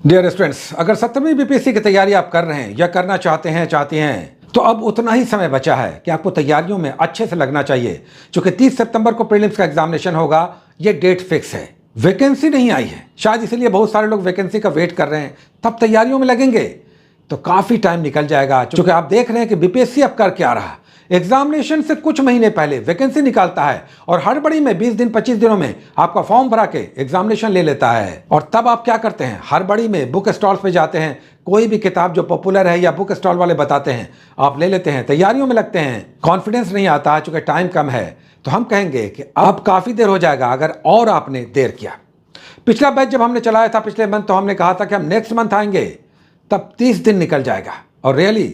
Dear students, अगर 17वीं BPSC की तैयारी आप कर रहे हैं या करना चाहती हैं तो अब उतना ही समय बचा है कि आपको तैयारियों में अच्छे से लगना चाहिए। क्योंकि 30 सितंबर को प्रीलिम्स का एग्जामिनेशन होगा, ये डेट फिक्स है। वैकेंसी नहीं आई है, शायद इसलिए बहुत सारे लोग वैकेंसी का वेट कर रहे हैं। तब तैयारियों में लगेंगे तो काफी टाइम निकल जाएगा। क्योंकि आप देख रहे हैं कि बीपीएससी अब कर क्या रहा, एग्जामिनेशन से कुछ महीने पहले वैकेंसी निकालता है और हड़बड़ी में 20 दिन 25 दिनों में आपका फॉर्म भरा के एग्जामिनेशन ले लेता है। और तब आप क्या करते हैं, हड़बड़ी में बुक स्टॉल्स पे जाते हैं, कोई भी किताब जो पॉपुलर है या बुक स्टॉल वाले बताते हैं आप ले लेते हैं, तैयारियों में लगते हैं। कॉन्फिडेंस नहीं आता चूंकि टाइम कम है। तो हम कहेंगे कि अब काफी देर हो जाएगा अगर और आपने देर किया। पिछला बैच जब हमने चलाया था पिछले मंथ, तो हमने कहा था कि हम नेक्स्ट मंथ आएंगे, तब 30 दिन निकल जाएगा और रियली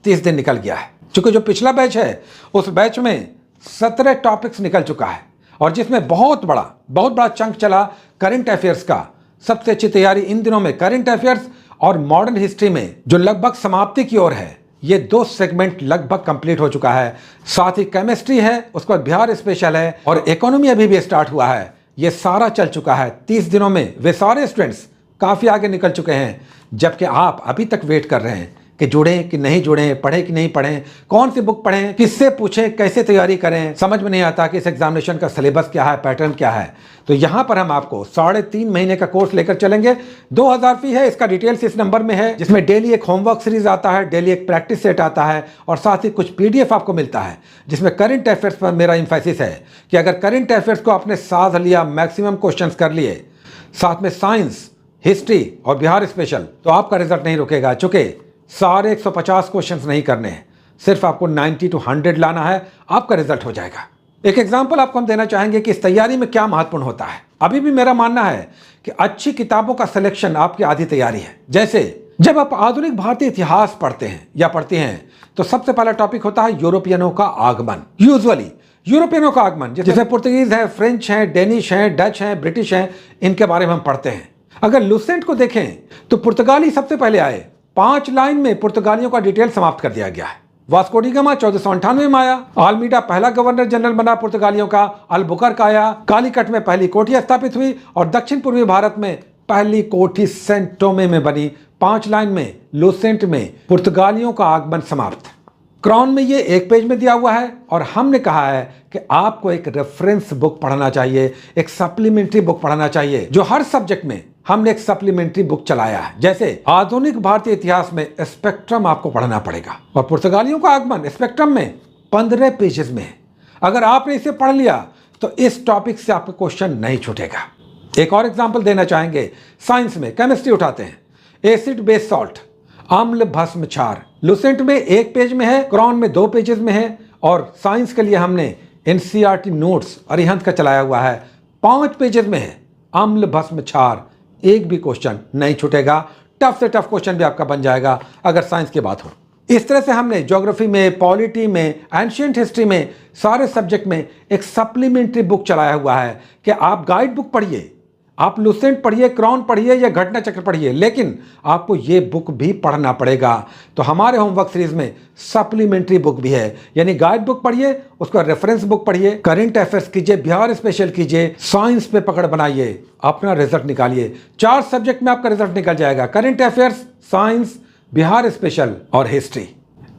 30 दिन निकल गया है। क्योंकि जो पिछला बैच है उस बैच में 17 टॉपिक्स निकल चुका है और जिसमें बहुत बड़ा चंक चला करंट अफेयर्स का। सबसे अच्छी तैयारी इन दिनों में करंट अफेयर्स और मॉडर्न हिस्ट्री में जो लगभग समाप्ति की ओर है, ये 2 सेगमेंट लगभग कंप्लीट हो चुका है। साथ ही केमिस्ट्री है, उसके बाद बिहार स्पेशल है और इकोनॉमी अभी भी स्टार्ट हुआ है। ये सारा चल चुका है 30 दिनों में। वे सारे स्टूडेंट्स काफी आगे निकल चुके हैं, जबकि आप अभी तक वेट कर रहे हैं कि जुड़ें कि नहीं जुड़ें, पढ़ें कि नहीं पढ़ें, कौन सी बुक पढ़ें, किससे पूछें, कैसे तैयारी करें। समझ में नहीं आता कि इस एग्जामिनेशन का सिलेबस क्या है, पैटर्न क्या है। तो यहाँ पर हम आपको 3.5 महीने का कोर्स लेकर चलेंगे। 2000 फी है, इसका डिटेल्स इस नंबर में है, जिसमें डेली एक होमवर्क सीरीज आता है, डेली एक प्रैक्टिस सेट आता है और साथ ही कुछ पीडीएफ आपको मिलता है, जिसमें करंट अफेयर्स पर मेरा इंफेसिस है कि अगर करंट अफेयर्स को आपने साथ लिया, मैक्सिमम क्वेश्चन कर लिए, साथ में साइंस, हिस्ट्री और बिहार स्पेशल, तो आपका रिजल्ट नहीं रुकेगा। चूंकि सारे 150 क्वेश्चंस नहीं करने हैं, सिर्फ आपको 90 to 100 लाना है, आपका रिजल्ट हो जाएगा। एक एग्जांपल आपको हम देना चाहेंगे कि इस तैयारी में क्या महत्वपूर्ण होता है। अभी भी मेरा मानना है कि अच्छी किताबों का सिलेक्शन आपकी आधी तैयारी है। जैसे जब आप आधुनिक भारतीय इतिहास पढ़ते हैं या पढ़ती हैं, तो सबसे पहला टॉपिक होता है यूरोपियनों का आगमन। यूजुअली यूरोपियनों का आगमन, जिसमें पुर्तगीज है, फ्रेंच है, डेनिश है, डच है, ब्रिटिश है, इनके बारे में हम पढ़ते हैं। अगर लुसेंट को देखें तो पुर्तगाली सबसे पहले आए। 5 लाइन में पुर्तगालियों का डिटेल समाप्त कर दिया गया है। वास्को डी गामा 1498 में आया। आल्मीडा पहला गवर्नर जनरल बना पुर्तगालियों का। अल्बुकर्क आया। कालीकट में पहली कोठी स्थापित हुई और दक्षिण पूर्वी भारत में पहली कोठी सेंट टोमे में बनी। 5 लाइन में लुसेंट में पुर्तगालियों का आगमन समाप्त। क्राउन में ये 1 पेज में दिया हुआ है और हमने कहा है कि आपको एक रेफरेंस बुक पढ़ना चाहिए, एक सप्लीमेंट्री बुक पढ़ना चाहिए, जो हर सब्जेक्ट में हमने एक सप्लीमेंट्री बुक चलाया है। जैसे आधुनिक भारतीय इतिहास में स्पेक्ट्रम आपको पढ़ना पड़ेगा और पुर्तगालियों का आगमन स्पेक्ट्रम में 15 पेजेस में है। अगर आपने इसे पढ़ लिया तो इस टॉपिक से आपका क्वेश्चन नहीं छूटेगा। एक और एग्जाम्पल देना चाहेंगे, साइंस में केमिस्ट्री उठाते हैं, एसिड बेस सॉल्ट, अम्ल भस्म क्षार, लुसेंट में 1 पेज में है, क्राउन में 2 पेजेस में है और साइंस के लिए हमने एनसीईआरटी नोट्स अरिहंत का चलाया हुआ है, 5 पेजेस में है। अम्ल भस्म क्षार, एक भी क्वेश्चन नहीं छूटेगा। टफ से टफ क्वेश्चन भी आपका बन जाएगा अगर साइंस की बात हो। इस तरह से हमने ज्योग्राफी में, पॉलिटी में, एंशिएंट हिस्ट्री में, सारे सब्जेक्ट में एक सप्लीमेंट्री बुक चलाया हुआ है कि आप गाइड बुक पढ़िए, आप लुसेंट पढ़िए, क्राउन पढ़िए या घटना चक्र पढ़िए, लेकिन आपको ये बुक भी पढ़ना पड़ेगा। तो हमारे होमवर्क सीरीज में सप्लीमेंट्री बुक भी है, यानी गाइड बुक पढ़िए, उसका रेफरेंस बुक पढ़िए, करंट अफेयर्स कीजिए, बिहार स्पेशल कीजिए, साइंस पे पकड़ बनाइए, अपना रिजल्ट निकालिए। 4 सब्जेक्ट में आपका रिजल्ट निकल जाएगा, current affairs, science, Bihar special और हिस्ट्री।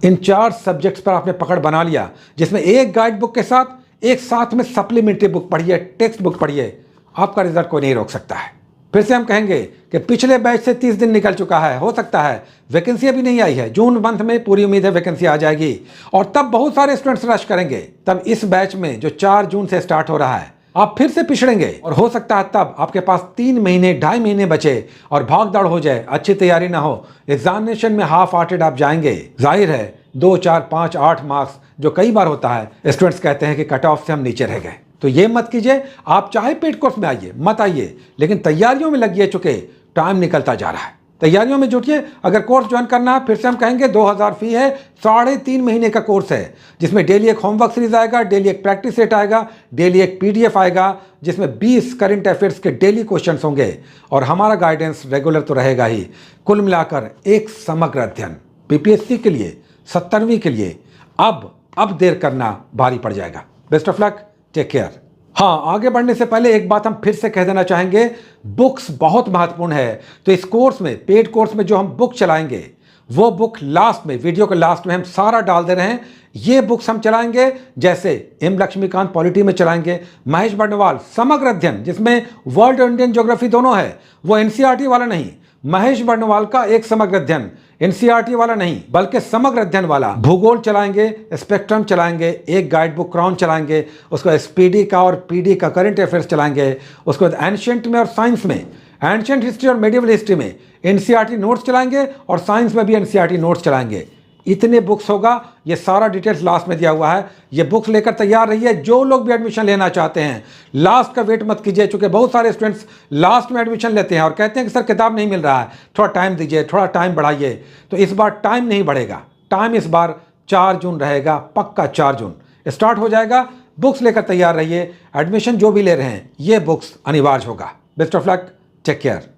इन 4 सब्जेक्ट्स पर आपने पकड़ बना लिया, जिसमें एक गाइड बुक के साथ एक साथ में सप्लीमेंट्री बुक पढ़िए, टेक्स्ट बुक पढ़िए, आपका रिजल्ट कोई नहीं रोक सकता है। फिर से हम कहेंगे कि पिछले बैच से 30 दिन निकल चुका है, हो सकता है वैकेंसी अभी नहीं आई है, जून मंथ में पूरी उम्मीद है वैकेंसी आ जाएगी और तब बहुत सारे स्टूडेंट्स रश करेंगे। तब इस बैच में जो 4 जून से स्टार्ट हो रहा है, आप फिर से पिछड़ेंगे और हो सकता है तब आपके पास 3 महीने 2.5 महीने बचे और भाग दौड़ हो जाए, अच्छी तैयारी ना हो, एग्जामिनेशन में हाफ हार्टेड आप जाएंगे। जाहिर है 2, 4, 5, 8 मार्क्स जो कई बार होता है, स्टूडेंट्स कहते हैं कि कट ऑफ से हम नीचे रह गए। तो ये मत कीजिए। आप चाहे पेड कोर्स में आइए, मत आइए, लेकिन तैयारियों में लगिए, चुके टाइम निकलता जा रहा है। तैयारियों में जुटिए। अगर कोर्स ज्वाइन करना है, फिर से हम कहेंगे 2000 फी है, 3.5 महीने का कोर्स है, जिसमें डेली एक होमवर्क सीरीज आएगा, डेली एक प्रैक्टिस सेट आएगा, डेली एक पीडीएफ आएगा, जिसमें 20 करंट अफेयर्स के डेली क्वेश्चन होंगे और हमारा गाइडेंस रेगुलर तो रहेगा ही। कुल मिलाकर एक समग्र अध्ययन बीपीएससी के लिए, 17वीं के लिए अब देर करना भारी पड़ जाएगा। Best of luck, take care. हाँ, आगे बढ़ने से पहले एक बात हम फिर से कह देना चाहेंगे, बुक्स बहुत महत्वपूर्ण है। तो इस कोर्स में, पेड कोर्स में जो हम बुक चलाएंगे, वो बुक लास्ट में, वीडियो के लास्ट में हम सारा डाल दे रहे हैं। ये बुक्स हम चलाएंगे, जैसे एम लक्ष्मीकांत पॉलिटी में चलाएंगे, महेश बर्णवाल समग्र अध्ययन जिसमें वर्ल्ड और इंडियन ज्योग्राफी दोनों है, वो एनसीईआरटी वाला नहीं, महेश बर्णवाल का एक समग्र अध्ययन, एनसीईआरटी वाला नहीं बल्कि समग्र अध्ययन वाला। भूगोल चलाएंगे, स्पेक्ट्रम चलाएंगे, एक गाइड बुक क्राउन चलाएंगे, उसके बाद एसपीडी का और पीडी का करंट अफेयर्स चलाएंगे, उसके बाद एंशिएंट में और साइंस में, एंशिएंट हिस्ट्री और मेडिवल हिस्ट्री में एनसीईआरटी नोट्स चलाएंगे और साइंस में भी एनसीईआरटी नोट्स चलाएंगे। इतने बुक्स होगा, ये सारा डिटेल्स लास्ट में दिया हुआ है। ये बुक्स लेकर तैयार रहिए। जो लोग भी एडमिशन लेना चाहते हैं, लास्ट का वेट मत कीजिए, क्योंकि बहुत सारे स्टूडेंट्स लास्ट में एडमिशन लेते हैं और कहते हैं कि सर किताब नहीं मिल रहा है, थोड़ा टाइम दीजिए, थोड़ा टाइम बढ़ाइए। तो इस बार टाइम नहीं बढ़ेगा, टाइम इस बार 4 जून रहेगा, पक्का 4 जून स्टार्ट हो जाएगा। बुक्स लेकर तैयार रहिए। एडमिशन जो भी ले रहे हैं, ये बुक्स अनिवार्य होगा। Best of luck, take care.